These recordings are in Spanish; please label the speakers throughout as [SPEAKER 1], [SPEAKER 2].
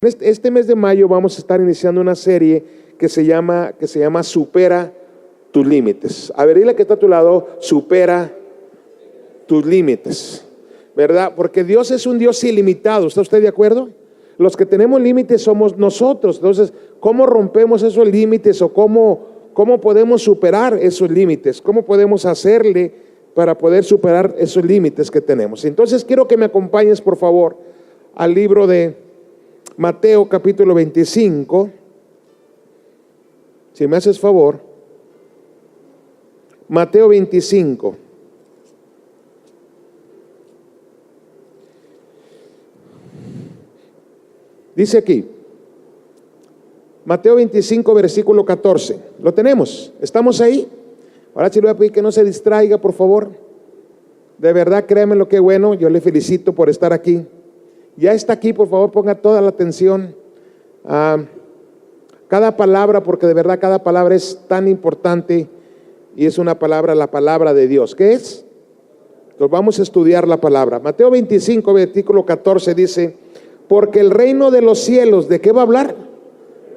[SPEAKER 1] Este mes de mayo vamos a estar iniciando una serie que se llama Supera tus límites. A ver, dile que está a tu lado, supera tus límites, ¿verdad? Porque Dios es un Dios ilimitado. ¿Está usted de acuerdo? Los que tenemos límites somos nosotros. Entonces, ¿cómo rompemos esos límites o cómo podemos superar esos límites? ¿Cómo podemos hacerle para poder superar esos límites que tenemos? Entonces, quiero que me acompañes, por favor, al libro de Mateo capítulo 25, si me haces favor, Mateo 25. Dice aquí, Mateo 25, versículo 14. ¿Lo tenemos? ¿Estamos ahí? Ahora sí le voy a pedir que no se distraiga, por favor. De verdad, créame lo que bueno, yo le felicito por estar aquí. Ya está aquí, por favor, ponga toda la atención a cada palabra, porque de verdad cada palabra es tan importante y es una palabra, la palabra de Dios. ¿Qué es? Entonces vamos a estudiar la palabra. Mateo 25, versículo 14 dice, porque el reino de los cielos, ¿de qué va a hablar?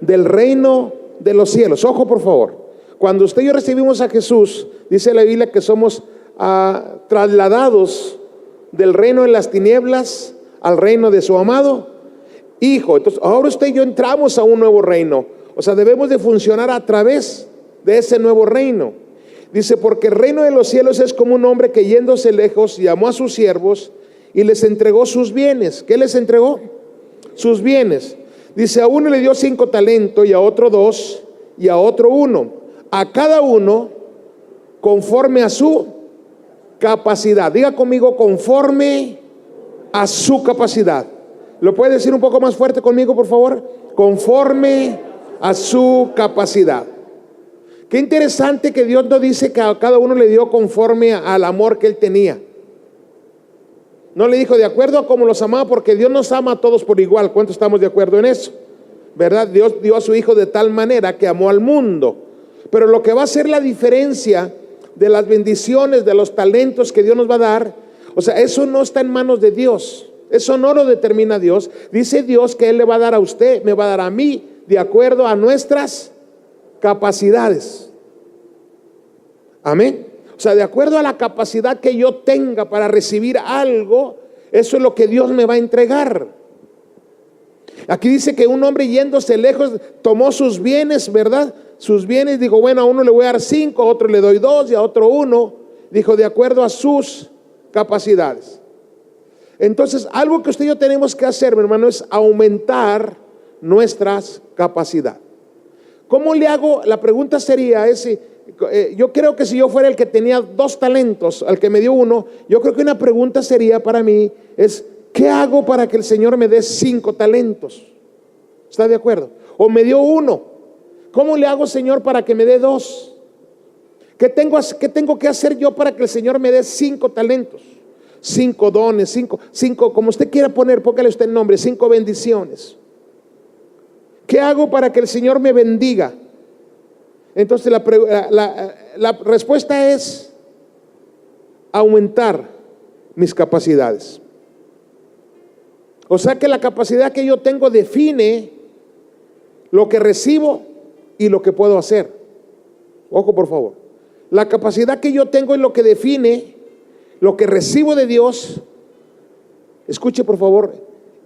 [SPEAKER 1] Del reino de los cielos. Ojo, por favor. Cuando usted y yo recibimos a Jesús, dice la Biblia que somos trasladados del reino de las tinieblas al reino de su amado Hijo. Entonces ahora usted y yo entramos a un nuevo reino. O sea, debemos de funcionar a través de ese nuevo reino. Dice, porque el reino de los cielos es como un hombre que yéndose lejos llamó a sus siervos y les entregó sus bienes. ¿Qué les entregó? Sus bienes. Dice, a uno le dio 5 talentos y a otro 2 y a otro 1. A cada uno conforme a su capacidad. Diga conmigo, conforme a su capacidad. ¿Lo puede decir un poco más fuerte conmigo, por favor? Conforme a su capacidad. Qué interesante que Dios no dice que a cada uno le dio conforme al amor que él tenía. No le dijo de acuerdo a cómo los amaba, porque Dios nos ama a todos por igual. ¿Cuántos estamos de acuerdo en eso? ¿Verdad? Dios dio a su Hijo de tal manera que amó al mundo. Pero lo que va a ser la diferencia de las bendiciones, de los talentos que Dios nos va a dar, o sea, eso no está en manos de Dios. Eso no lo determina Dios. Dice Dios que Él le va a dar a usted, me va a dar a mí, de acuerdo a nuestras capacidades. Amén. O sea, de acuerdo a la capacidad que yo tenga para recibir algo, eso es lo que Dios me va a entregar. Aquí dice que un hombre yéndose lejos tomó sus bienes, ¿verdad? Sus bienes, dijo, bueno, a uno le voy a dar 5, a otro le doy 2 y a otro 1. Dijo, de acuerdo a sus capacidades. Entonces, algo que usted y yo tenemos que hacer, mi hermano, es aumentar nuestras capacidades. ¿Cómo le hago? La pregunta sería, yo creo que si yo fuera el que tenía 2 talentos, al que me dio 1, yo creo que una pregunta sería para mí es, ¿qué hago para que el Señor me dé 5 talentos? ¿Está de acuerdo? O me dio 1, ¿cómo le hago, Señor, para que me dé 2? ¿Qué tengo que hacer yo para que el Señor me dé 5 talentos? 5 dones, 5, como usted quiera poner, póngale usted el nombre, 5 bendiciones. ¿Qué hago para que el Señor me bendiga? Entonces la respuesta es aumentar mis capacidades. O sea que la capacidad que yo tengo define lo que recibo y lo que puedo hacer. Ojo, por favor. La capacidad que yo tengo es lo que define lo que recibo de Dios, escuche por favor,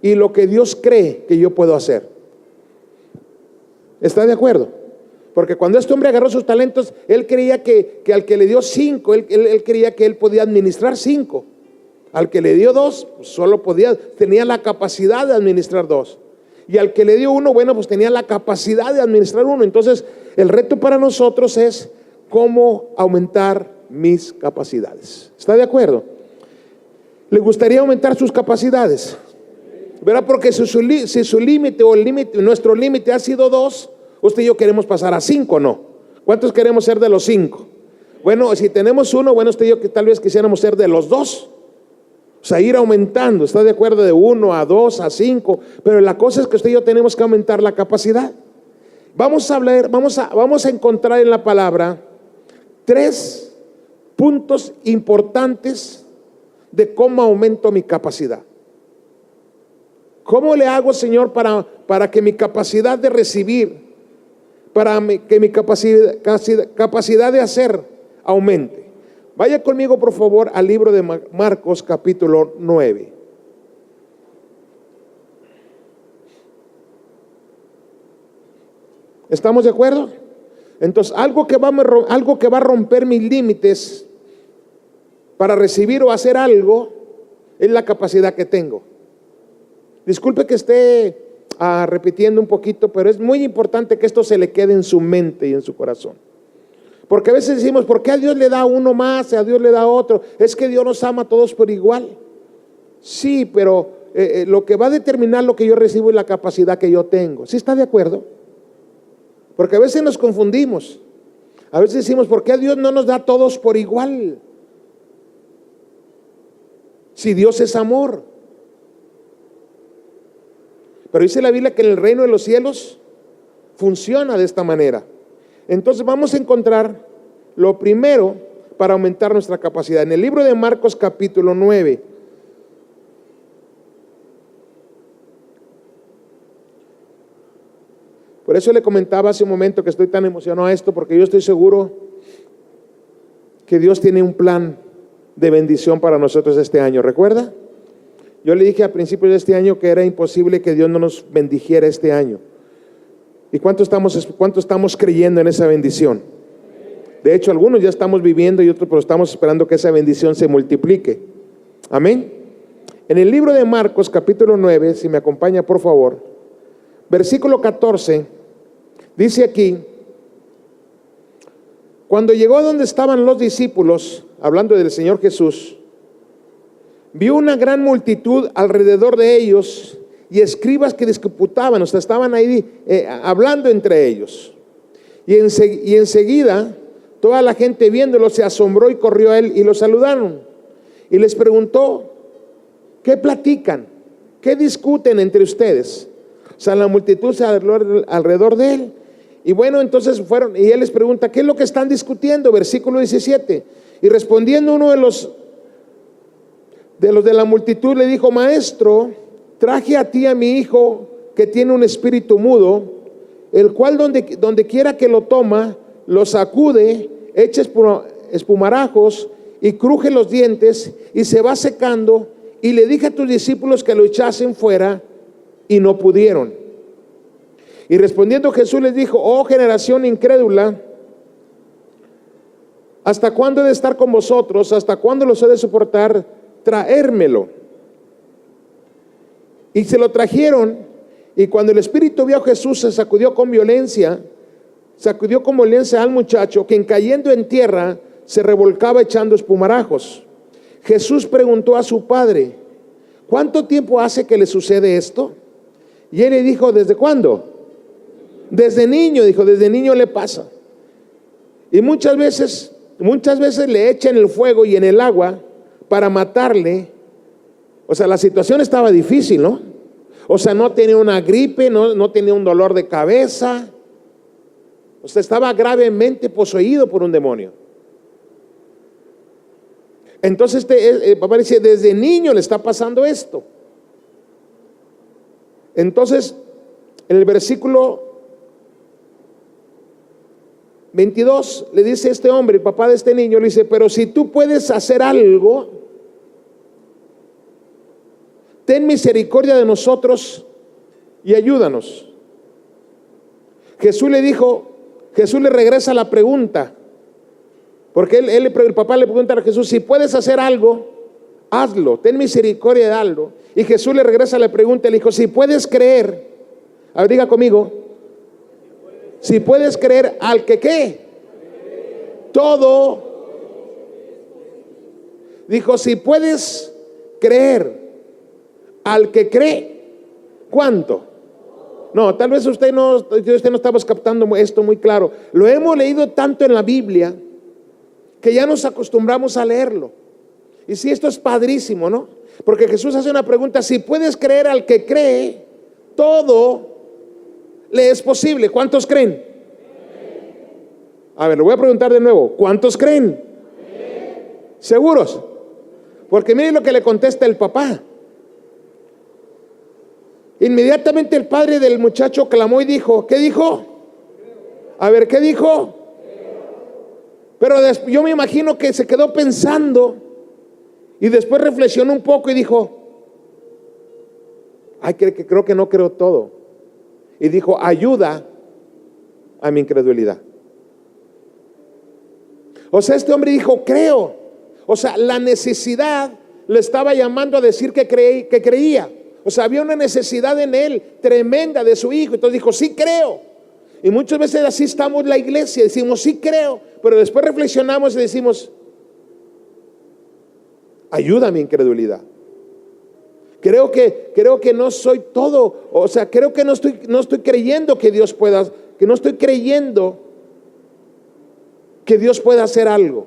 [SPEAKER 1] y lo que Dios cree que yo puedo hacer. ¿Está de acuerdo? Porque cuando este hombre agarró sus talentos, él creía que al que le dio 5, él creía que él podía administrar 5. Al que le dio 2, pues tenía la capacidad de administrar 2. Y al que le dio 1, bueno, pues tenía la capacidad de administrar 1. Entonces, el reto para nosotros es cómo aumentar mis capacidades. ¿Está de acuerdo? ¿Le gustaría aumentar sus capacidades? ¿Verdad? Porque si su límite o nuestro límite ha sido 2, usted y yo queremos pasar a 5, ¿no? ¿Cuántos queremos ser de los 5? Bueno, si tenemos 1, bueno, usted y yo que tal vez quisiéramos ser de los 2. O sea, ir aumentando. ¿Está de acuerdo? De 1 a 2 a 5. Pero la cosa es que usted y yo tenemos que aumentar la capacidad. Vamos a encontrar en la palabra 3 puntos importantes de cómo aumento mi capacidad. ¿Cómo le hago, Señor, para que mi capacidad de recibir, que mi capacidad de hacer aumente? Vaya conmigo, por favor, al libro de Marcos, capítulo 9. ¿Estamos de acuerdo? Entonces, algo que va a romper mis límites para recibir o hacer algo es la capacidad que tengo. Disculpe que esté repitiendo un poquito, pero es muy importante que esto se le quede en su mente y en su corazón. Porque a veces decimos, ¿por qué a Dios le da uno más, a Dios le da otro? Es que Dios nos ama a todos por igual. Sí, pero lo que va a determinar lo que yo recibo es la capacidad que yo tengo. ¿Sí está de acuerdo? Porque a veces nos confundimos. A veces decimos, ¿por qué a Dios no nos da a todos por igual? Si Dios es amor. Pero dice la Biblia que en el reino de los cielos funciona de esta manera. Entonces vamos a encontrar lo primero para aumentar nuestra capacidad. En el libro de Marcos capítulo 9. Por eso le comentaba hace un momento que estoy tan emocionado a esto, porque yo estoy seguro que Dios tiene un plan de bendición para nosotros este año. ¿Recuerda? Yo le dije a principios de este año que era imposible que Dios no nos bendijera este año. ¿Y cuánto estamos creyendo en esa bendición? De hecho, algunos ya estamos viviendo y otros, pero estamos esperando que esa bendición se multiplique. Amén. En el libro de Marcos, capítulo 9, si me acompaña por favor, versículo 14, dice aquí: cuando llegó a donde estaban los discípulos, hablando del Señor Jesús, vio una gran multitud alrededor de ellos y escribas que disputaban, o sea, estaban ahí hablando entre ellos. Y enseguida toda la gente viéndolo se asombró y corrió a él y lo saludaron. Y les preguntó, ¿qué platican? ¿Qué discuten entre ustedes? O sea, la multitud se alrededor de él. Y bueno, entonces fueron, y él les pregunta, ¿qué es lo que están discutiendo? Versículo 17. Y respondiendo uno de los de la multitud le dijo, maestro, traje a ti a mi hijo que tiene un espíritu mudo, el cual donde quiera que lo toma, lo sacude, echa espumarajos y cruje los dientes y se va secando. Y le dije a tus discípulos que lo echasen fuera y no pudieron. Y respondiendo Jesús les dijo, oh generación incrédula, ¿hasta cuándo he de estar con vosotros? ¿Hasta cuándo los he de soportar? Traérmelo. Y se lo trajeron, y cuando el espíritu vio a Jesús, se sacudió con violencia al muchacho, quien cayendo en tierra se revolcaba echando espumarajos. Jesús preguntó a su padre, ¿cuánto tiempo hace que le sucede esto? Y él le dijo, ¿desde cuándo? Desde niño, dijo, desde niño le pasa. Y muchas veces le echan el fuego y en el agua para matarle. O sea, la situación estaba difícil, ¿no? O sea, no tenía una gripe, no tenía un dolor de cabeza. O sea, estaba gravemente poseído por un demonio. Entonces el papá dice, desde niño le está pasando esto. Entonces, en el versículo 22 le dice este hombre, el papá de este niño, le dice, pero si tú puedes hacer algo, ten misericordia de nosotros y ayúdanos. Jesús le regresa la pregunta, porque el papá le pregunta a Jesús, si puedes hacer algo, hazlo, ten misericordia de algo. Y Jesús le regresa la pregunta, le dijo, si puedes creer, a ver, diga conmigo, si puedes creer al que ¿qué? Todo. Dijo, si puedes creer al que cree, ¿cuánto? No, tal vez usted no estamos captando esto muy claro. Lo hemos leído tanto en la Biblia que ya nos acostumbramos a leerlo. Y sí, esto es padrísimo, ¿no? Porque Jesús hace una pregunta, si puedes creer al que cree, todo le es posible. ¿Cuántos creen? A ver, lo voy a preguntar de nuevo, ¿cuántos creen? ¿Seguros? Porque miren lo que le contesta el papá. Inmediatamente el padre del muchacho clamó y dijo, ¿qué dijo? A ver, ¿qué dijo? Pero yo me imagino que se quedó pensando y después reflexionó un poco y dijo, ay, creo que no creo todo. Y dijo, ayuda a mi incredulidad. O sea, este hombre dijo, creo. O sea, la necesidad le estaba llamando a decir que creía. O sea, había una necesidad en él tremenda de su hijo. Entonces dijo, sí creo. Y muchas veces así estamos en la iglesia, decimos, sí creo. Pero después reflexionamos y decimos, ayuda a mi incredulidad. Creo que no soy todo. O sea, creo que no estoy creyendo que Dios pueda, que no estoy creyendo que Dios pueda hacer algo.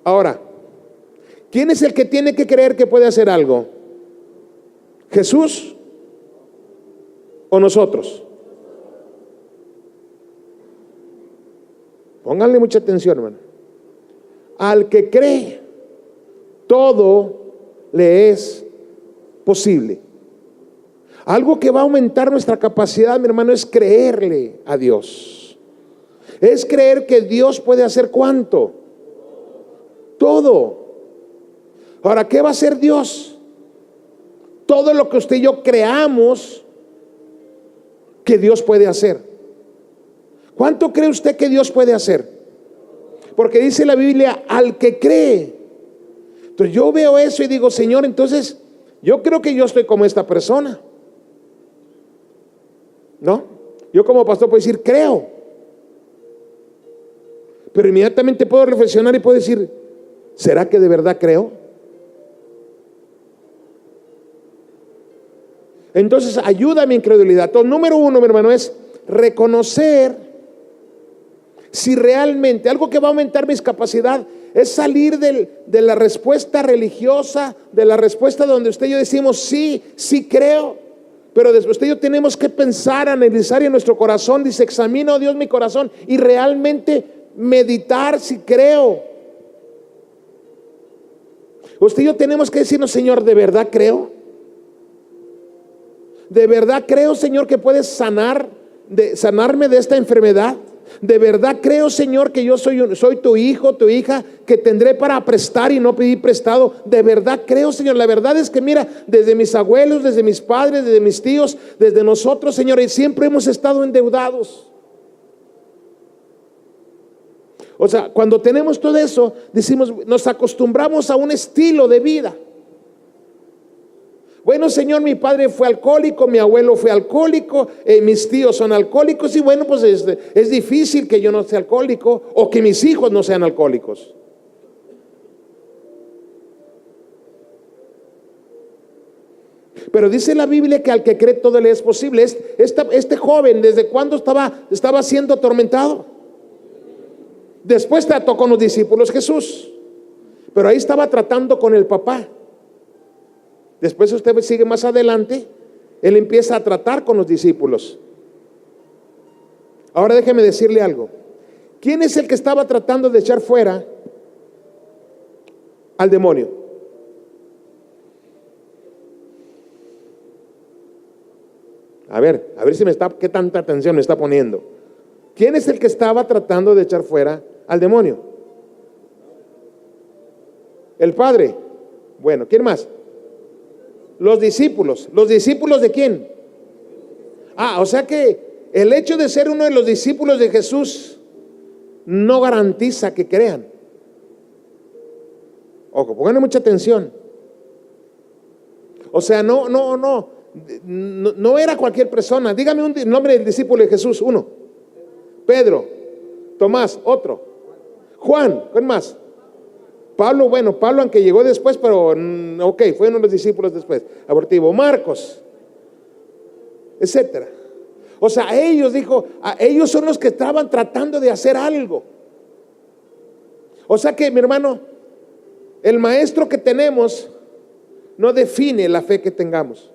[SPEAKER 1] Ahora, ¿quién es el que tiene que creer que puede hacer algo? ¿Jesús o nosotros? Pónganle mucha atención, hermano. Al que cree, todo le es posible. Algo que va a aumentar nuestra capacidad, mi hermano, es creerle a Dios. Es creer que Dios puede hacer ¿cuánto? Todo. Ahora, ¿qué va a hacer Dios? Todo lo que usted y yo creamos que Dios puede hacer. ¿Cuánto cree usted que Dios puede hacer? Porque dice la Biblia, al que cree. Entonces yo veo eso y digo, Señor, entonces yo creo que yo estoy como esta persona. ¿No? Yo como pastor puedo decir, creo. Pero inmediatamente puedo reflexionar y puedo decir, ¿será que de verdad creo? Entonces ayuda a mi incredulidad. Entonces, número uno, mi hermano, es reconocer si realmente, algo que va a aumentar mis capacidades es salir de la respuesta religiosa, de la respuesta donde usted y yo decimos, sí creo. Pero después usted y yo tenemos que pensar, analizar en nuestro corazón, dice, examina, oh Dios, mi corazón, y realmente meditar si creo. Usted y yo tenemos que decirnos, Señor, ¿de verdad creo? ¿De verdad creo, Señor, que puedes sanarme de esta enfermedad? ¿De verdad creo, Señor, que yo soy tu hijo, tu hija, que tendré para prestar y no pedir prestado? ¿De verdad creo, Señor? La verdad es que mira, desde mis abuelos, desde mis padres, desde mis tíos, desde nosotros, Señor, y siempre hemos estado endeudados. O sea, cuando tenemos todo eso, decimos, nos acostumbramos a un estilo de vida. Bueno, Señor, mi padre fue alcohólico, mi abuelo fue alcohólico, mis tíos son alcohólicos, y bueno, pues es difícil que yo no sea alcohólico o que mis hijos no sean alcohólicos. Pero dice la Biblia que al que cree todo le es posible. Este joven, ¿desde cuándo estaba siendo atormentado? Después trató con los discípulos Jesús, pero ahí estaba tratando con el papá. Después usted sigue más adelante, él empieza a tratar con los discípulos. Ahora déjeme decirle algo. ¿Quién es el que estaba tratando de echar fuera al demonio? A ver si qué tanta atención me está poniendo. ¿Quién es el que estaba tratando de echar fuera al demonio? El Padre. Bueno, ¿quién más? Los discípulos. ¿Los discípulos de quién? O sea que el hecho de ser uno de los discípulos de Jesús no garantiza que crean. Ojo, pónganle mucha atención. O sea, no era cualquier persona. Dígame un nombre del discípulo de Jesús. Uno. Pedro. Tomás. Otro. Juan. ¿Quién más? Pablo, bueno, Pablo aunque llegó después, pero ok, fue uno de los discípulos después. Abortivo, Marcos, etcétera. O sea, ellos son los que estaban tratando de hacer algo. O sea que, mi hermano, el maestro que tenemos no define la fe que tengamos.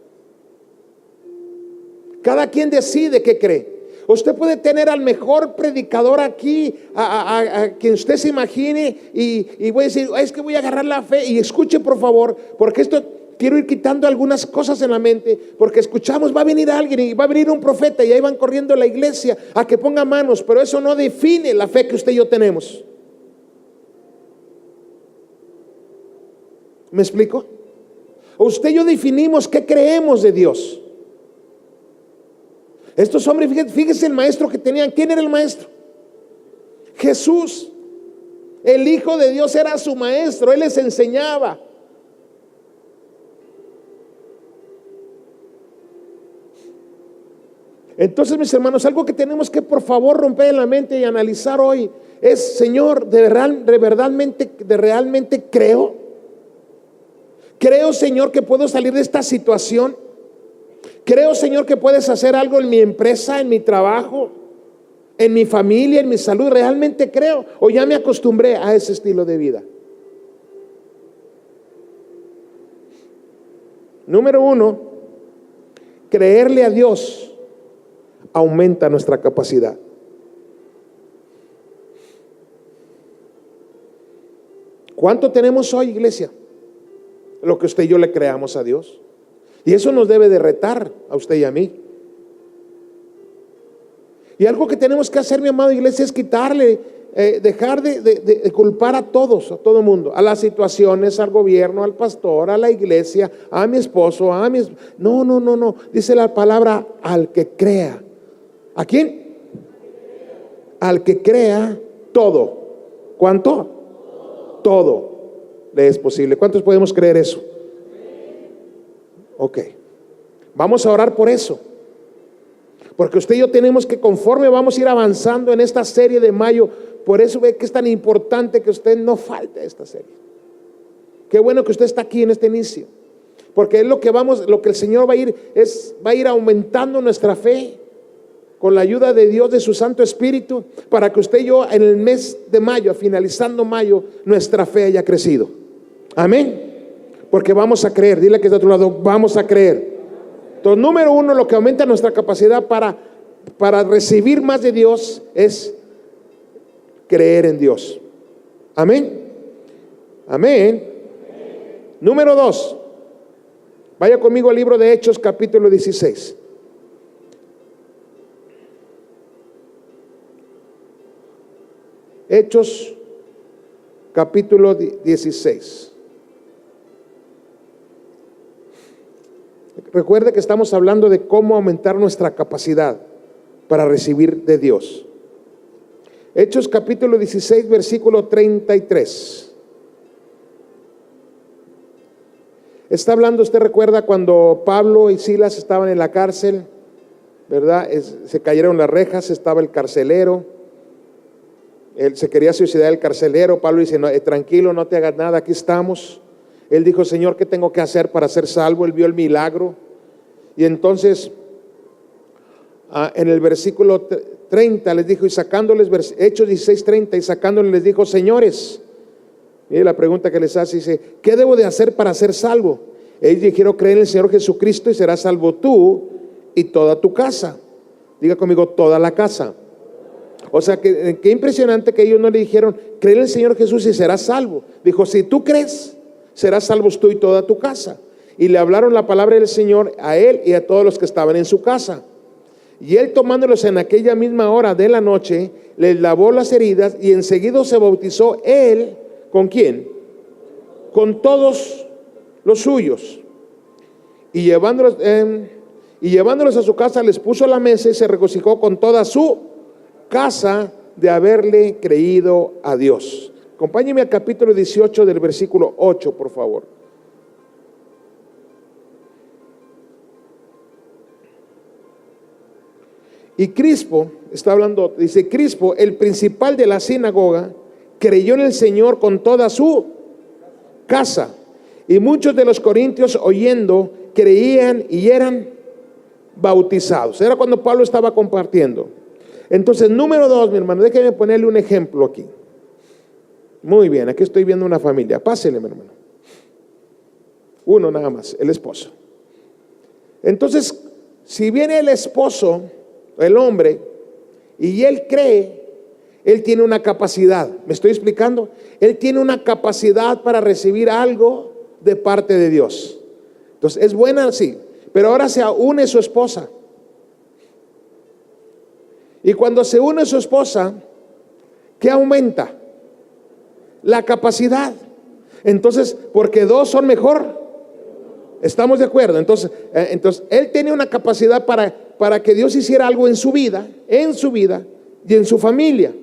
[SPEAKER 1] Cada quien decide qué cree. Usted puede tener al mejor predicador aquí, a quien usted se imagine, y voy a decir, es que voy a agarrar la fe. Y escuche por favor, porque esto quiero ir quitando algunas cosas en la mente, porque escuchamos, va a venir alguien y va a venir un profeta, y ahí van corriendo a la iglesia a que ponga manos, pero eso no define la fe que usted y yo tenemos. ¿Me explico? Usted y yo definimos qué creemos de Dios. Estos hombres, fíjese el maestro que tenían. ¿Quién era el maestro? Jesús. El Hijo de Dios era su maestro. Él les enseñaba. Entonces, mis hermanos, algo que tenemos que por favor romper en la mente y analizar hoy es, Señor, ¿de realmente creo? Creo, Señor, que puedo salir de esta situación. Creo, Señor, que puedes hacer algo en mi empresa, en mi trabajo, en mi familia, en mi salud. ¿Realmente creo? ¿O ya me acostumbré a ese estilo de vida? Número 1, creerle a Dios aumenta nuestra capacidad. ¿Cuánto tenemos hoy, iglesia? Lo que usted y yo le creamos a Dios. Y eso nos debe de retar a usted y a mí. Y algo que tenemos que hacer, mi amada iglesia, es quitarle, dejar de culpar a todos, a todo el mundo, a las situaciones, al gobierno, al pastor, a la iglesia, a mi esposo, a mi... No. Dice la palabra, al que crea. ¿A quién? Al que crea todo. ¿Cuánto? Todo le es posible. ¿Cuántos podemos creer eso? Ok. Vamos a orar por eso. Porque usted y yo tenemos que, conforme vamos a ir avanzando en esta serie de mayo, por eso ve que es tan importante que usted no falte a esta serie. Qué bueno que usted está aquí en este inicio. Porque es lo que el Señor va a ir aumentando nuestra fe con la ayuda de Dios, de su Santo Espíritu, para que usted y yo en el mes de mayo, finalizando mayo, nuestra fe haya crecido. Amén. Porque vamos a creer. Dile que está a otro lado, vamos a creer. Entonces, número 1, lo que aumenta nuestra capacidad para recibir más de Dios es creer en Dios. Amén. Amén. Número 2, vaya conmigo al libro de Hechos, capítulo 16. Hechos, capítulo 16. Recuerde que estamos hablando de cómo aumentar nuestra capacidad para recibir de Dios. Hechos, capítulo 16, versículo 33. Está hablando, usted recuerda cuando Pablo y Silas estaban en la cárcel, ¿verdad? Se cayeron las rejas, estaba el carcelero. Él se quería suicidar, el carcelero. Pablo dice, no, tranquilo, no te hagas nada, aquí estamos. Él dijo, Señor, ¿qué tengo que hacer para ser salvo? Él vio el milagro. Y entonces, en el versículo 30 les dijo, y sacándoles, Hechos 16:30, y sacándoles les dijo, señores, mire la pregunta que les hace, dice, ¿qué debo de hacer para ser salvo? Ellos dijeron, cree en el Señor Jesucristo y serás salvo tú y toda tu casa. Diga conmigo, toda la casa. O sea, que qué impresionante que ellos no le dijeron, cree en el Señor Jesús y serás salvo. Dijo, si tú crees, serás salvo tú y toda tu casa. Y le hablaron la palabra del Señor a él y a todos los que estaban en su casa. Y él, tomándolos en aquella misma hora de la noche, les lavó las heridas y enseguida se bautizó él. ¿Con quién? Con todos los suyos. Y llevándolos a su casa, les puso la mesa y se regocijó con toda su casa de haberle creído a Dios. Acompáñeme al capítulo 18 del versículo 8, por favor. Y Crispo, está hablando, dice Crispo, el principal de la sinagoga, creyó en el Señor con toda su casa. Y muchos de los corintios, oyendo, creían y eran bautizados. Era cuando Pablo estaba compartiendo. Entonces, número 2, mi hermano, déjeme ponerle un ejemplo aquí. Muy bien, aquí estoy viendo una familia. Pásele, mi hermano. Uno nada más, el esposo. Entonces, si viene el esposo, el hombre, y él cree, él tiene una capacidad. ¿Me estoy explicando? Él tiene una capacidad para recibir algo de parte de Dios. Entonces, es buena, sí, pero ahora se une su esposa. Y cuando se une su esposa, ¿qué aumenta? La capacidad. Entonces, porque dos son mejor. ¿Estamos de acuerdo? Entonces él tiene una capacidad para que Dios hiciera algo en su vida y en su familia.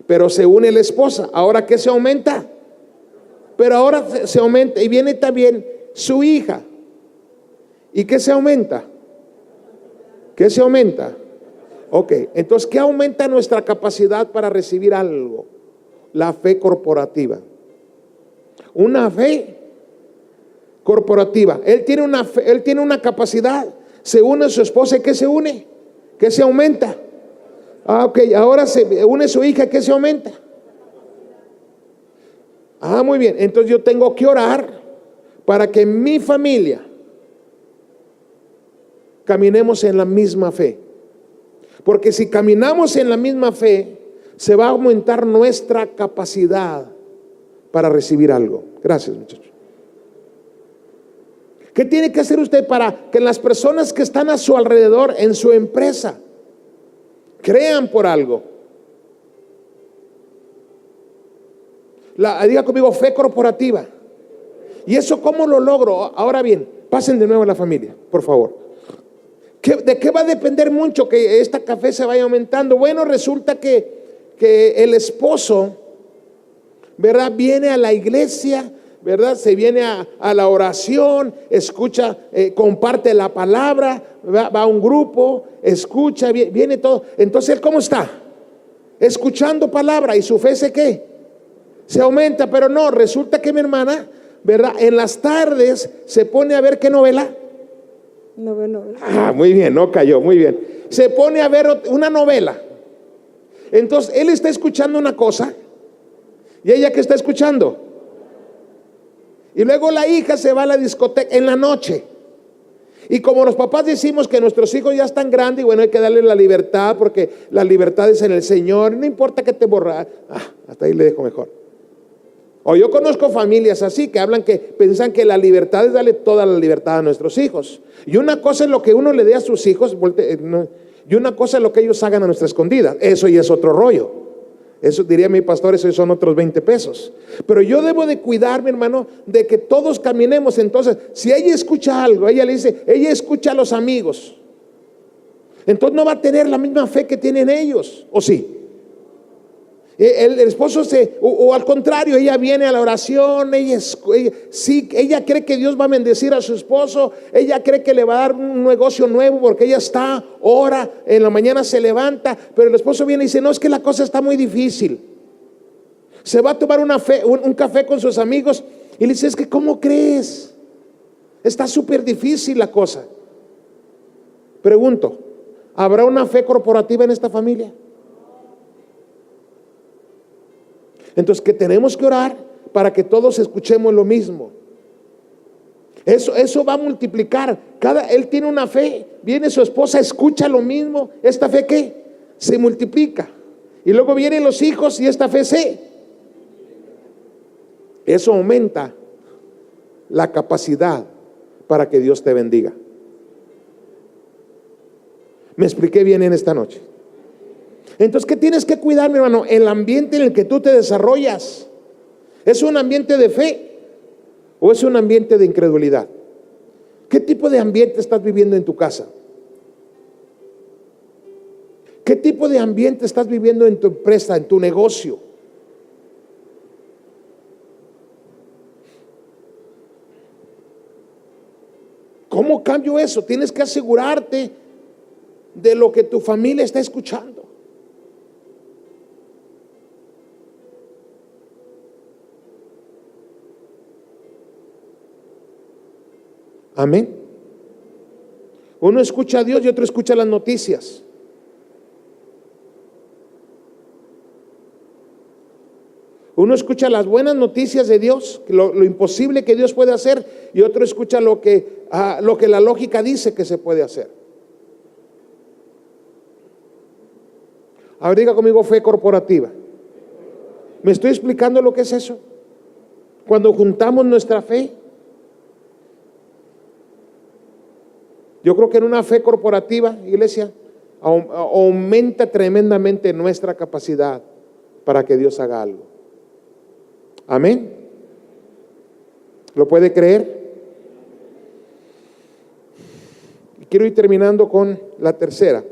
[SPEAKER 1] Pero se une la esposa. ¿Ahora qué se aumenta? Pero ahora se aumenta y viene también su hija. ¿Y qué se aumenta? ¿Qué se aumenta? Ok, entonces, ¿qué aumenta nuestra capacidad para recibir algo? La fe corporativa. Una fe corporativa. Él tiene una fe, él tiene una capacidad. Se une a su esposa. ¿Y qué se une? ¿Qué se aumenta? Ok, ahora se une su hija. ¿Qué se aumenta? Muy bien. Entonces yo tengo que orar para que mi familia caminemos en la misma fe. Porque si caminamos en la misma fe, se va a aumentar nuestra capacidad para recibir algo. Gracias, muchachos. ¿Qué tiene que hacer usted para que las personas que están a su alrededor en su empresa crean por algo? Diga conmigo, fe corporativa. ¿Y eso cómo lo logro? Ahora bien, pasen de nuevo a la familia, por favor. ¿De qué va a depender mucho que esta café se vaya aumentando? Bueno, resulta que el esposo, ¿verdad?, viene a la iglesia, ¿verdad? Se viene a la oración, escucha, comparte la palabra, va a un grupo, escucha, viene todo. Entonces, ¿él cómo está? Escuchando palabra, y su fe se aumenta. Pero no, resulta que mi hermana, ¿verdad?, en las tardes se pone a ver ¿qué novela? Muy bien, no cayó, muy bien. Se pone a ver una novela. Entonces él está escuchando una cosa y ella ¿qué está escuchando? Y luego la hija se va a la discoteca en la noche. Y como los papás decimos que nuestros hijos ya están grandes, y bueno, hay que darle la libertad, porque la libertad es en el Señor. No importa que te borra. Hasta ahí le dejo mejor. O yo conozco familias así que hablan, que piensan que la libertad es darle toda la libertad a nuestros hijos. Y una cosa es lo que uno le dé a sus hijos, y una cosa es lo que ellos hagan a nuestra escondida. Eso ya es otro rollo. Eso diría mi pastor, eso son otros 20 pesos. Pero yo debo de cuidar, mi hermano, de que todos caminemos. Entonces, si ella escucha algo, ella le dice, ella escucha a los amigos, entonces no va a tener la misma fe que tienen ellos, ¿o sí? El esposo o al contrario, ella viene a la oración, ella cree que Dios va a bendecir a su esposo, ella cree que le va a dar un negocio nuevo porque ella ora, en la mañana se levanta, pero el esposo viene y dice, no, es que la cosa está muy difícil. Se va a tomar un café con sus amigos y le dice, es que ¿cómo crees? Está súper difícil la cosa. Pregunto, ¿habrá una fe corporativa en esta familia? Entonces, que tenemos que orar para que todos escuchemos lo mismo. Eso va a multiplicar. Él tiene una fe, viene su esposa, escucha lo mismo. ¿Esta fe qué? Se multiplica. Y luego vienen los hijos y esta fe eso aumenta la capacidad para que Dios te bendiga. ¿Me expliqué bien en esta noche? Entonces, ¿qué tienes que cuidar, mi hermano? El ambiente en el que tú te desarrollas. ¿Es un ambiente de fe o es un ambiente de incredulidad? ¿Qué tipo de ambiente estás viviendo en tu casa? ¿Qué tipo de ambiente estás viviendo en tu empresa, en tu negocio? ¿Cómo cambio eso? Tienes que asegurarte de lo que tu familia está escuchando. Amén. Uno escucha a Dios y otro escucha las noticias. Uno escucha las buenas noticias de Dios, lo imposible que Dios puede hacer, y otro escucha lo que la lógica dice que se puede hacer. A ver, diga conmigo, fe corporativa. ¿Me estoy explicando lo que es eso? Cuando juntamos nuestra fe. Yo creo que en una fe corporativa, iglesia, aumenta tremendamente nuestra capacidad para que Dios haga algo. Amén. ¿Lo puede creer? Quiero ir terminando con la tercera.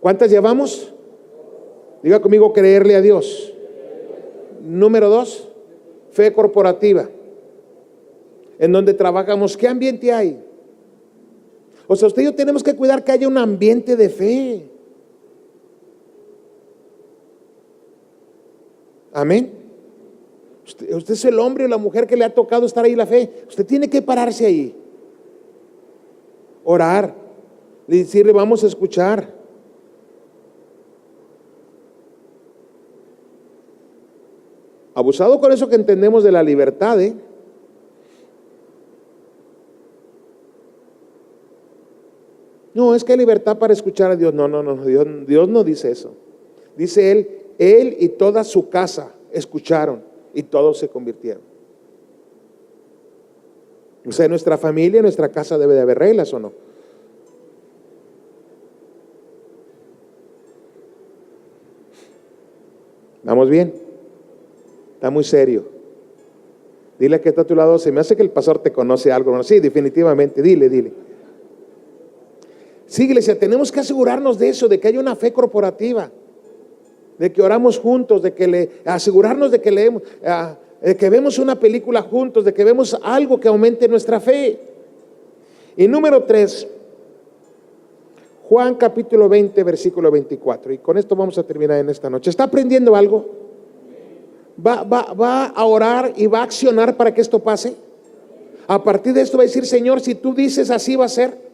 [SPEAKER 1] ¿Cuántas llevamos? Diga conmigo, creerle a Dios. Número 2, fe corporativa, en donde trabajamos. ¿Qué ambiente hay? O sea, usted y yo tenemos que cuidar que haya un ambiente de fe. Amén. Usted es el hombre o la mujer que le ha tocado estar ahí la fe. Usted tiene que pararse ahí, orar, decirle, vamos a escuchar. Abusado con eso que entendemos de la libertad, No, es que hay libertad para escuchar a Dios. No, Dios no dice eso. Dice Él y toda su casa escucharon y todos se convirtieron. O sea, en nuestra familia, en nuestra casa debe de haber reglas, ¿o no? ¿Vamos bien? Está muy serio. Dile a que está a tu lado, se me hace que el pastor te conoce algo. Bueno, sí, definitivamente, dile. Sí, iglesia, tenemos que asegurarnos de eso, de que haya una fe corporativa, de que oramos juntos, de que asegurarnos de que leemos, de que vemos una película juntos, de que vemos algo que aumente nuestra fe. Y número 3, Juan capítulo 20, versículo 24. Y con esto vamos a terminar en esta noche. ¿Está aprendiendo algo? ¿Va a orar y va a accionar para que esto pase? A partir de esto va a decir, Señor, si tú dices así va a ser.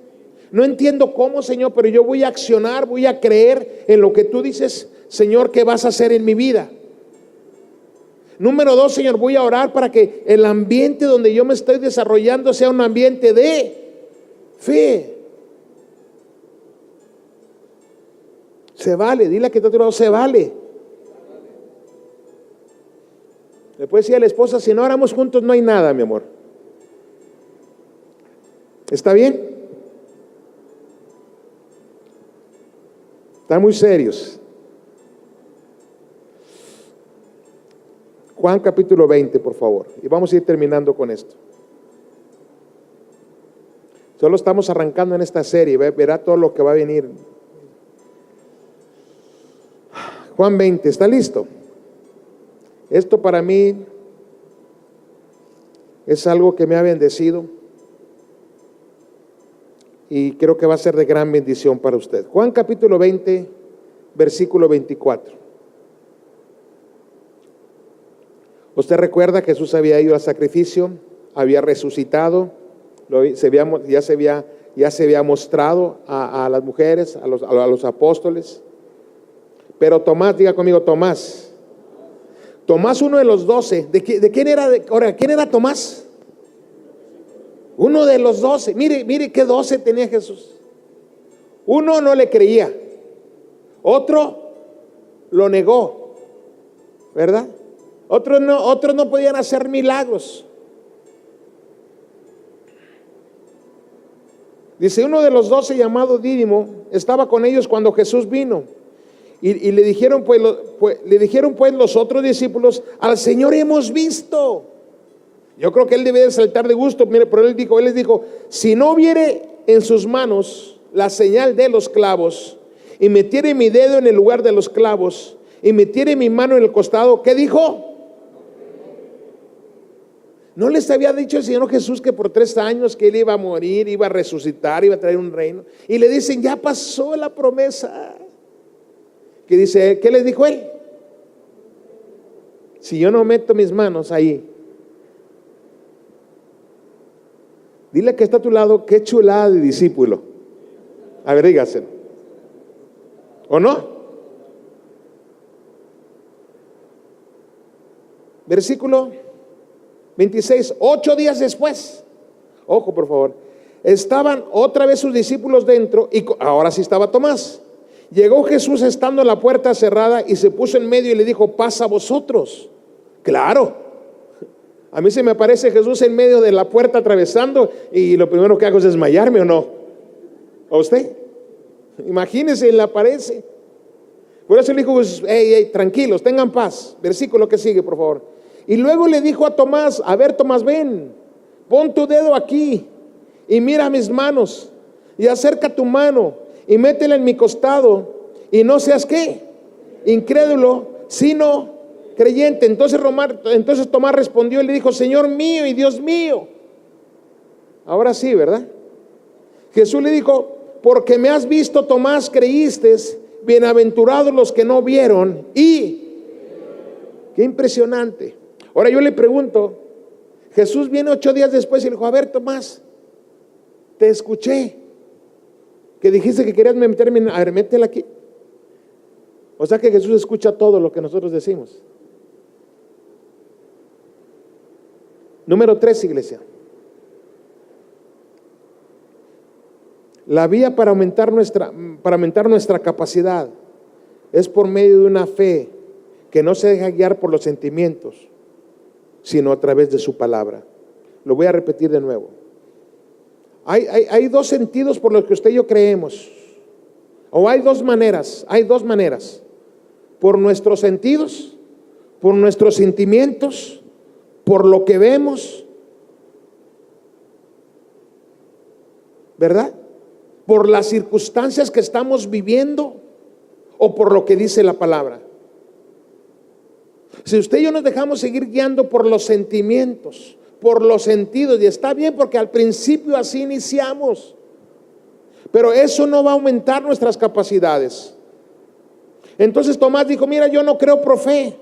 [SPEAKER 1] No entiendo cómo, Señor, pero yo voy a accionar, voy a creer en lo que tú dices, Señor, que vas a hacer en mi vida. Número 2, Señor, voy a orar para que el ambiente donde yo me estoy desarrollando sea un ambiente de fe. Se vale, dile a que está a tu lado, se vale. Le puede decir a la esposa, si no oramos juntos no hay nada, mi amor. ¿Está bien? Están muy serios. Juan capítulo 20, por favor. Y vamos a ir terminando con esto. Solo estamos arrancando en esta serie. Verá todo lo que va a venir. Juan 20, ¿está listo? Esto para mí es algo que me ha bendecido y creo que va a ser de gran bendición para usted. Juan capítulo 20, versículo 24. Usted recuerda que Jesús había ido al sacrificio, había resucitado, ya se había mostrado a las mujeres, a los apóstoles. Pero Tomás, diga conmigo, Tomás, uno de los 12, ¿de quién era? ¿Quién era Tomás? Uno de los 12. Mire qué 12 tenía Jesús. Uno no le creía, otro lo negó, ¿verdad? Otros no podían hacer milagros. Dice, uno de los 12, llamado Dídimo, estaba con ellos cuando Jesús vino. Y le dijeron pues los otros discípulos, al Señor hemos visto. Yo creo que él debe de saltar de gusto. Mire, pero él les dijo, si no viere en sus manos la señal de los clavos, y metiere mi dedo en el lugar de los clavos, y metiere mi mano en el costado, ¿qué dijo? ¿No les había dicho el Señor Jesús que por 3 años que él iba a morir, iba a resucitar, iba a traer un reino? Y le dicen, ya pasó la promesa. Que dice, ¿qué les dijo él? Si yo no meto mis manos ahí. Dile que está a tu lado, qué chulada de discípulo. A ver, dígaselo. ¿O no? Versículo 26, 8 días después. Ojo, por favor. Estaban otra vez sus discípulos dentro y ahora sí estaba Tomás. Llegó Jesús estando la puerta cerrada y se puso en medio y le dijo: pasa vosotros. Claro, a mí se me aparece Jesús en medio de la puerta atravesando y lo primero que hago es desmayarme, ¿o no? ¿A usted? Imagínese, le aparece. Por eso le dijo: hey, tranquilos, tengan paz. Versículo que sigue, por favor. Y luego le dijo a Tomás: a ver, Tomás, ven, pon tu dedo aquí y mira mis manos, y acerca tu mano y métela en mi costado, y no seas ¿qué? Incrédulo, sino creyente. Entonces Tomás respondió y le dijo: Señor mío y Dios mío. Ahora sí, ¿verdad? Jesús le dijo: porque me has visto, Tomás, creíste. Bienaventurados los que no vieron y... Qué impresionante. Ahora yo le pregunto, Jesús viene 8 días después y le dijo: a ver, Tomás, te escuché que dijiste que querías meterme, a ver, métela aquí. O sea que Jesús escucha todo lo que nosotros decimos. Número 3, iglesia. La vía para aumentar nuestra capacidad es por medio de una fe que no se deja guiar por los sentimientos, sino a través de su palabra. Lo voy a repetir de nuevo. Hay 2 sentidos por los que usted y yo creemos, o hay 2 maneras. Por nuestros sentidos, por nuestros sentimientos, por lo que vemos, ¿verdad? Por las circunstancias que estamos viviendo o por lo que dice la palabra. Si usted y yo nos dejamos seguir guiando por los sentimientos, por los sentidos, y está bien porque al principio así iniciamos, pero eso no va a aumentar nuestras capacidades. Entonces Tomás dijo: mira, yo no creo por fe.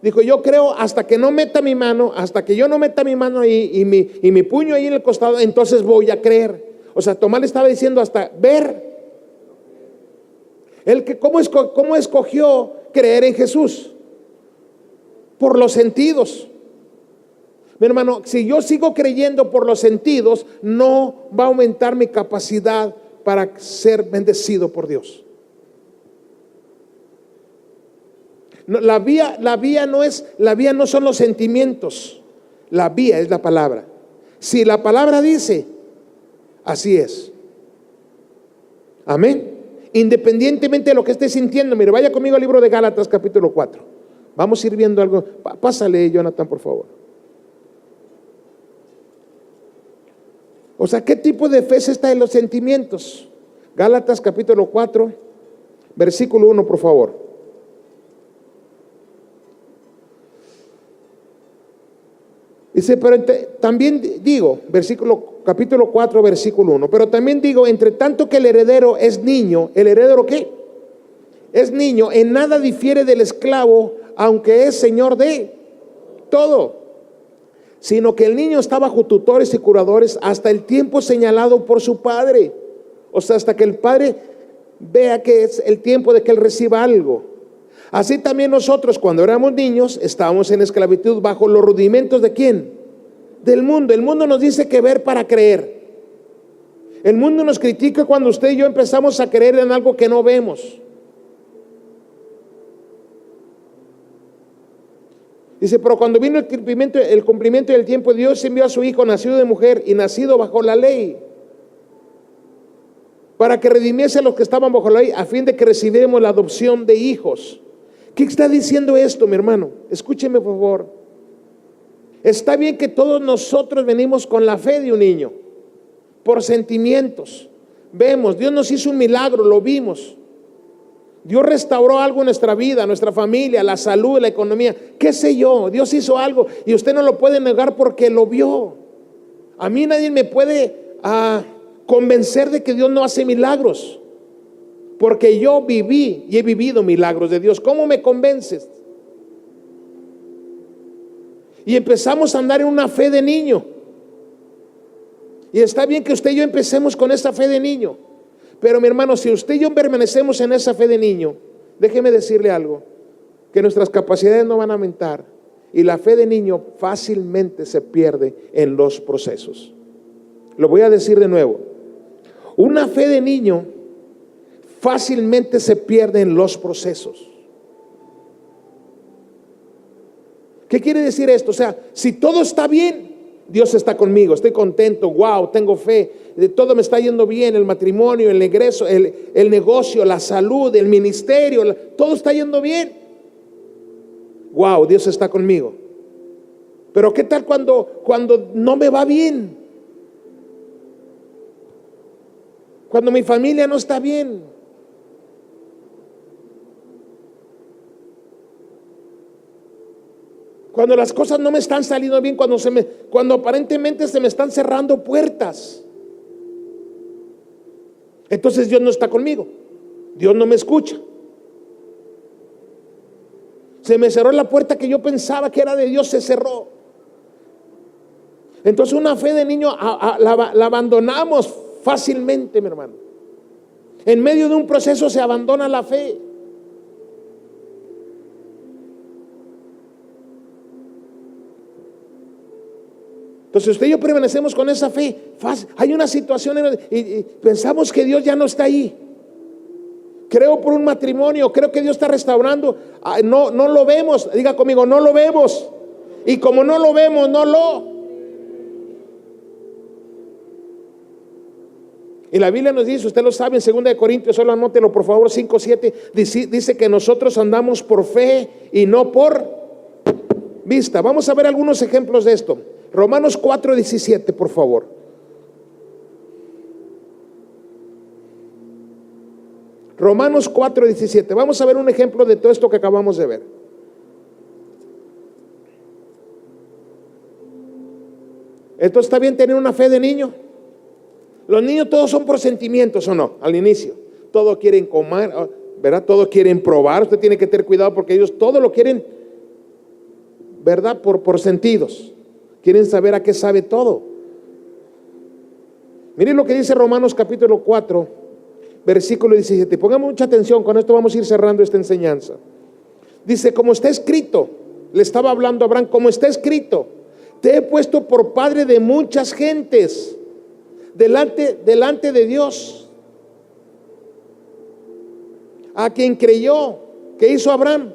[SPEAKER 1] Dijo: yo creo hasta que no meta mi mano, hasta que yo no meta mi mano ahí y mi puño ahí en el costado, entonces voy a creer. O sea, Tomás le estaba diciendo hasta ver. ¿Cómo escogió creer en Jesús? Por los sentidos. Mi hermano, si yo sigo creyendo por los sentidos, no va a aumentar mi capacidad para ser bendecido por Dios. No, la vía no son los sentimientos. La vía es la palabra. Si la palabra dice, así es. Amén. Independientemente de lo que esté sintiendo. Mire, vaya conmigo al libro de Gálatas capítulo 4. Vamos a ir viendo algo. Pásale, Jonathan, por favor. O sea, ¿qué tipo de fe es esta de los sentimientos? Gálatas capítulo 4, versículo 1, por favor. Dice: pero también digo, capítulo 4, versículo 1, pero también digo, entre tanto que el heredero es niño, ¿el heredero qué? Es niño, en nada difiere del esclavo, aunque es señor de todo, sino que el niño está bajo tutores y curadores hasta el tiempo señalado por su padre. O sea, hasta que el padre vea que es el tiempo de que él reciba algo. Así también nosotros, cuando éramos niños, estábamos en esclavitud bajo los rudimentos ¿de quién? Del mundo. El mundo nos dice que ver para creer. El mundo nos critica cuando usted y yo empezamos a creer en algo que no vemos. Dice: pero cuando vino el cumplimiento del tiempo, Dios envió a su Hijo, nacido de mujer y nacido bajo la ley, para que redimiese a los que estaban bajo la ley, a fin de que recibiéramos la adopción de hijos. ¿Qué está diciendo esto, mi hermano? Escúcheme, por favor. Está bien que todos nosotros venimos con la fe de un niño, por sentimientos. Vemos, Dios nos hizo un milagro, lo vimos. Dios restauró algo en nuestra vida, nuestra familia, la salud, la economía, qué sé yo. Dios hizo algo y usted no lo puede negar porque lo vio. A mí nadie me puede convencer de que Dios no hace milagros, porque yo viví y he vivido milagros de Dios. ¿Cómo me convences? Y empezamos a andar en una fe de niño. Y está bien que usted y yo empecemos con esa fe de niño. Pero mi hermano, si usted y yo permanecemos en esa fe de niño, déjeme decirle algo, que nuestras capacidades no van a aumentar y la fe de niño fácilmente se pierde en los procesos. Lo voy a decir de nuevo. Una fe de niño fácilmente se pierden los procesos. ¿Qué quiere decir esto? O sea, si todo está bien, Dios está conmigo, estoy contento, wow, tengo fe, de todo me está yendo bien, el matrimonio, el egreso, el negocio, la salud, el ministerio, todo está yendo bien. Wow, Dios está conmigo. Pero ¿qué tal cuando no me va bien? Cuando mi familia no está bien. Cuando las cosas no me están saliendo bien, cuando aparentemente se me están cerrando puertas. Entonces Dios no está conmigo. Dios no me escucha. Se me cerró la puerta que yo pensaba que era de Dios, se cerró. Entonces una fe de niño la abandonamos fácilmente, mi hermano. En medio de un proceso se abandona la fe. Entonces usted y yo permanecemos con esa fe. Hay una situación y pensamos que Dios ya no está ahí. Creo por un matrimonio, creo que Dios está restaurando. No lo vemos, diga conmigo, no lo vemos. Y como no lo vemos, Y la Biblia nos dice, usted lo sabe, en 2 Corintios, solo anótelo por favor, 5:7, dice que nosotros andamos por fe y no por vista. Vamos a ver algunos ejemplos de esto. Romanos 4:17, por favor. Romanos 4:17. Vamos a ver un ejemplo de todo esto que acabamos de ver. Entonces, ¿está bien tener una fe de niño? Los niños todos son por sentimientos, ¿o no? Al inicio, todos quieren comer, ¿verdad? Todos quieren probar. Usted tiene que tener cuidado porque ellos todo lo quieren, ¿verdad? Por sentidos. Quieren saber a qué sabe todo. Miren lo que dice Romanos capítulo 4, versículo 17. Pongamos mucha atención, con esto vamos a ir cerrando esta enseñanza. Dice, como está escrito, le estaba hablando a Abraham, como está escrito, te he puesto por padre de muchas gentes delante de Dios. A quien creyó, ¿qué hizo Abraham?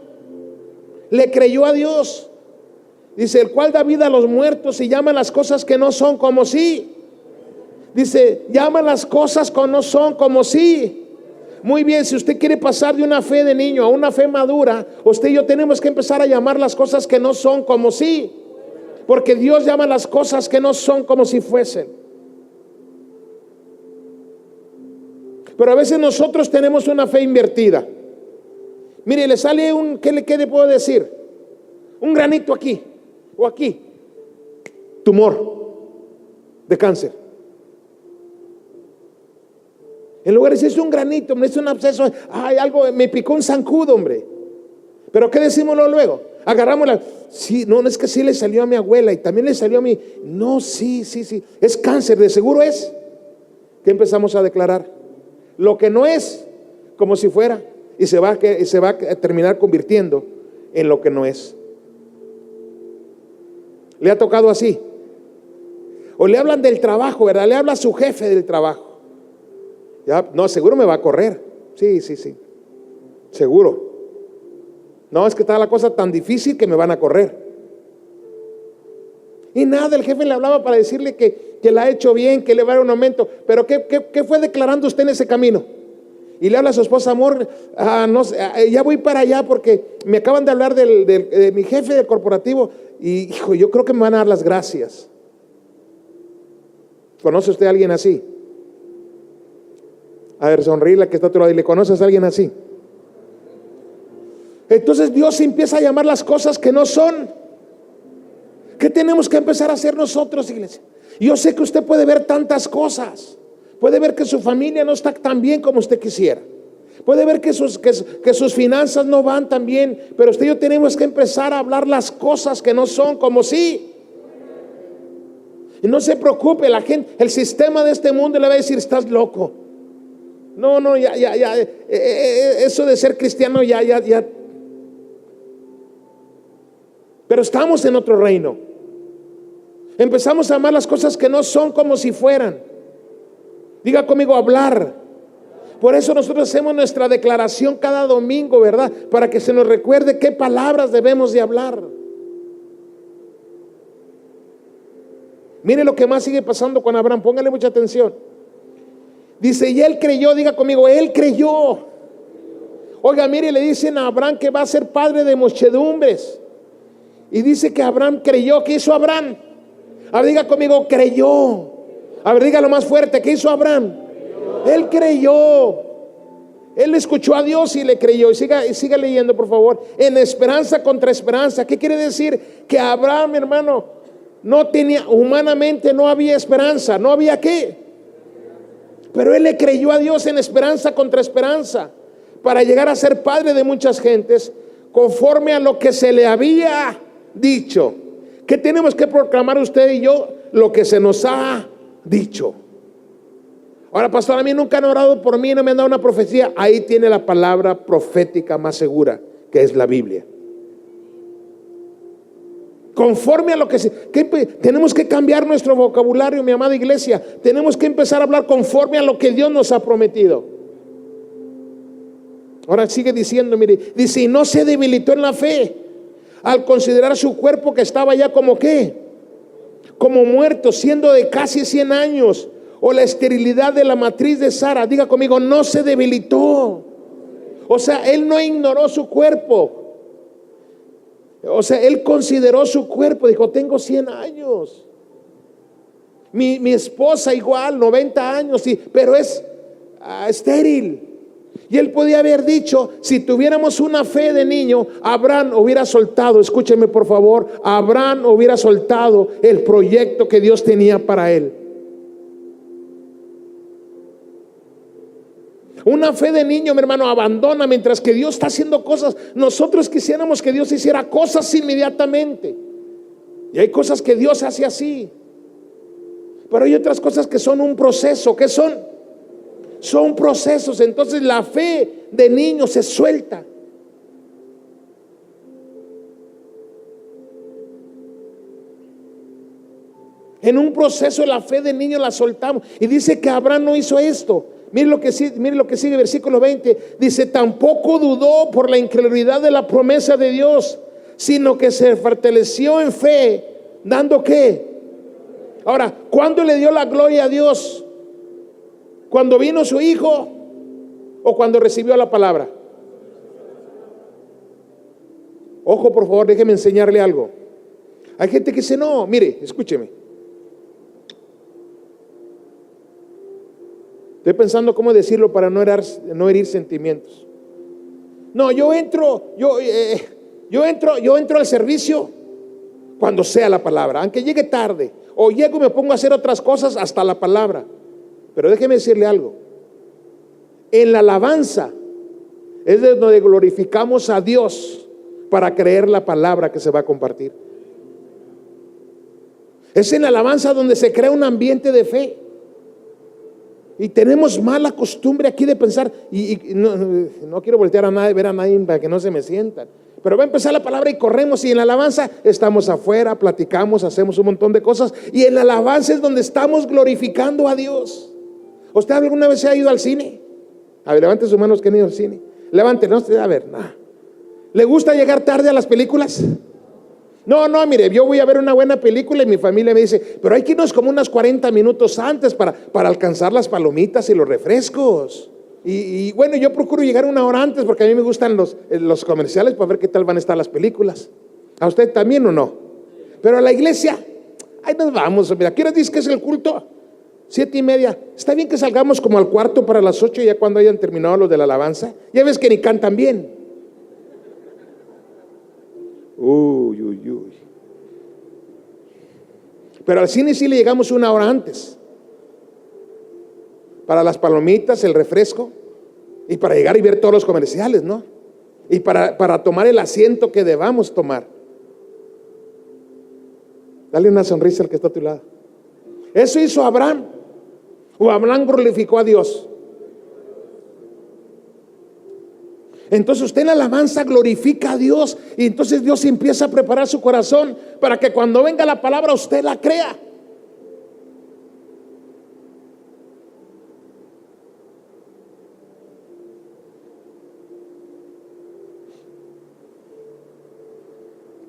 [SPEAKER 1] Le creyó a Dios. Dice, el cual da vida a los muertos y llama las cosas que no son como sí. Dice, llama las cosas que no son como sí. Muy bien, si usted quiere pasar de una fe de niño a una fe madura, usted y yo tenemos que empezar a llamar las cosas que no son como sí. Porque Dios llama las cosas que no son como si fuesen. Pero a veces nosotros tenemos una fe invertida. Mire, le sale ¿qué le puedo decir? Un granito aquí o aquí, tumor de cáncer. En lugar de decir, es un granito, es un absceso, algo, me picó un zancudo, hombre. Pero ¿qué decimos luego? Agarramos sí, no es que sí le salió a mi abuela y también le salió a mí. No, sí, es cáncer, de seguro es. ¿Qué empezamos a declarar? Lo que no es, como si fuera, y se va a terminar convirtiendo en lo que no es. ¿Le ha tocado así? O le hablan del trabajo, ¿verdad? Le habla a su jefe del trabajo. Ya, no, seguro me va a correr. Sí, seguro. No, es que está la cosa tan difícil que me van a correr. Y nada, el jefe le hablaba para decirle que la ha hecho bien, que le va a dar un aumento. Pero ¿qué fue declarando usted en ese camino? Y le habla a su esposa, amor, no sé, ya voy para allá porque me acaban de hablar de mi jefe del corporativo. Y hijo, yo creo que me van a dar las gracias. ¿Conoce usted a alguien así? A ver, sonríe la que está a tu lado y le conoces a alguien así. Entonces Dios empieza a llamar las cosas que no son. ¿Qué tenemos que empezar a hacer nosotros, iglesia? Yo sé que usted puede ver tantas cosas. Puede ver que su familia no está tan bien como usted quisiera. Puede ver que sus finanzas no van tan bien. Pero usted y yo tenemos que empezar a hablar las cosas que no son como sí. Y no se preocupe, la gente, el sistema de este mundo le va a decir, estás loco. No, ya, eso de ser cristiano ya. Pero estamos en otro reino. Empezamos a amar las cosas que no son como si fueran. Diga conmigo, hablar. Por eso nosotros hacemos nuestra declaración cada domingo, ¿verdad? Para que se nos recuerde qué palabras debemos de hablar. Mire lo que más sigue pasando con Abraham, póngale mucha atención. Dice, y él creyó, diga conmigo, él creyó. Oiga, mire, le dicen a Abraham que va a ser padre de muchedumbres. Y dice que Abraham creyó. ¿Qué hizo Abraham? A ver, diga conmigo, creyó. A ver, dígalo más fuerte, ¿qué hizo Abraham? Él creyó. Él escuchó a Dios y le creyó. Y siga leyendo, por favor. En esperanza contra esperanza. ¿Qué quiere decir? Que Abraham, hermano, no tenía, humanamente no había esperanza. ¿No había qué? Pero él le creyó a Dios en esperanza contra esperanza, para llegar a ser padre de muchas gentes, conforme a lo que se le había dicho. ¿Qué tenemos que proclamar usted y yo? Lo que se nos ha dicho. Ahora, pastor, a mí nunca han orado por mí, no me han dado una profecía. Ahí tiene la palabra profética más segura, que es la Biblia. Conforme a lo que tenemos que cambiar nuestro vocabulario, mi amada iglesia. Tenemos que empezar a hablar conforme a lo que Dios nos ha prometido. Ahora sigue diciendo, mire, dice, y no se debilitó en la fe al considerar su cuerpo que estaba ya como ¿qué? Como muerto, siendo de casi 100 años, o la esterilidad de la matriz de Sara. Diga conmigo, no se debilitó. O sea, él no ignoró su cuerpo. O sea, él consideró su cuerpo. Dijo, tengo 100 años. Mi esposa igual, 90 años, sí, pero es estéril. Y él podía haber dicho, si tuviéramos una fe de niño, Abraham hubiera soltado, escúcheme por favor, Abraham hubiera soltado el proyecto que Dios tenía para él. Una fe de niño, mi hermano, abandona mientras que Dios está haciendo cosas. Nosotros quisiéramos que Dios hiciera cosas inmediatamente. Y hay cosas que Dios hace así. Pero hay otras cosas que son un proceso. ¿Qué son? Son procesos. Entonces la fe de niño se suelta. En un proceso la fe de niño la soltamos. Y dice que Abraham no hizo esto. Mire lo que sigue, versículo 20. Dice, tampoco dudó por la incredulidad de la promesa de Dios, sino que se fortaleció en fe, dando ¿qué? Ahora, ¿cuándo le dio la gloria a Dios? ¿Cuando vino su hijo o cuando recibió la palabra? Ojo, por favor, déjeme enseñarle algo. Hay gente que dice, no, mire, escúcheme. Estoy pensando cómo decirlo para no herir sentimientos. No, yo entro al servicio cuando sea la palabra, aunque llegue tarde, o llego y me pongo a hacer otras cosas hasta la palabra. Pero déjeme decirle algo. En la alabanza es de donde glorificamos a Dios para creer la palabra que se va a compartir. Es en la alabanza donde se crea un ambiente de fe. Y tenemos mala costumbre aquí de pensar, y no quiero voltear a nadie, ver a nadie para que no se me sientan. Pero va a empezar la palabra y corremos, y en la alabanza estamos afuera, platicamos, hacemos un montón de cosas, y en la alabanza es donde estamos glorificando a Dios. ¿Usted alguna vez se ha ido al cine? A ver, levante sus manos que han ido al cine. Levante, no, a ver, nada. ¿Le gusta llegar tarde a las películas? No, mire, yo voy a ver una buena película y mi familia me dice, pero hay que irnos como unos 40 minutos antes para alcanzar las palomitas y los refrescos. Y bueno, yo procuro llegar una hora antes porque a mí me gustan los comerciales para ver qué tal van a estar las películas. ¿A usted también o no? Pero a la iglesia, ahí nos vamos. Mira, ¿qué hora dice que es el culto? 7:30. Está bien que salgamos como al cuarto para las 8, ya cuando hayan terminado los de la alabanza. Ya ves que ni cantan bien. Uy. Pero al cine sí le llegamos una hora antes, para las palomitas, el refresco, y para llegar y ver todos los comerciales, ¿no? Y para tomar el asiento que debamos tomar. Dale una sonrisa al que está a tu lado. Eso hizo Abraham. O Abraham glorificó a Dios. Entonces usted en la alabanza glorifica a Dios, y entonces Dios empieza a preparar su corazón para que cuando venga la palabra usted la crea.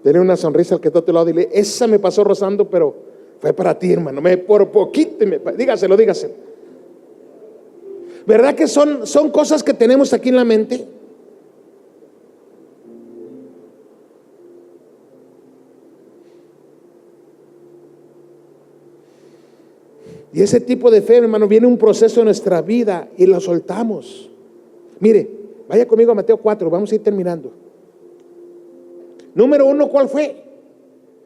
[SPEAKER 1] Dele una sonrisa al que está a tu lado y dile: esa me pasó rozando, pero fue para ti, hermano. Por poquito. Dígaselo. ¿Verdad que son cosas que tenemos aquí en la mente? Y ese tipo de fe, hermano, viene un proceso en nuestra vida y lo soltamos. Mire, vaya conmigo a Mateo 4, vamos a ir terminando. Número 1, ¿cuál fue?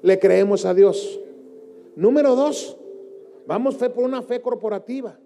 [SPEAKER 1] Le creemos a Dios. Número 2, vamos por una fe corporativa.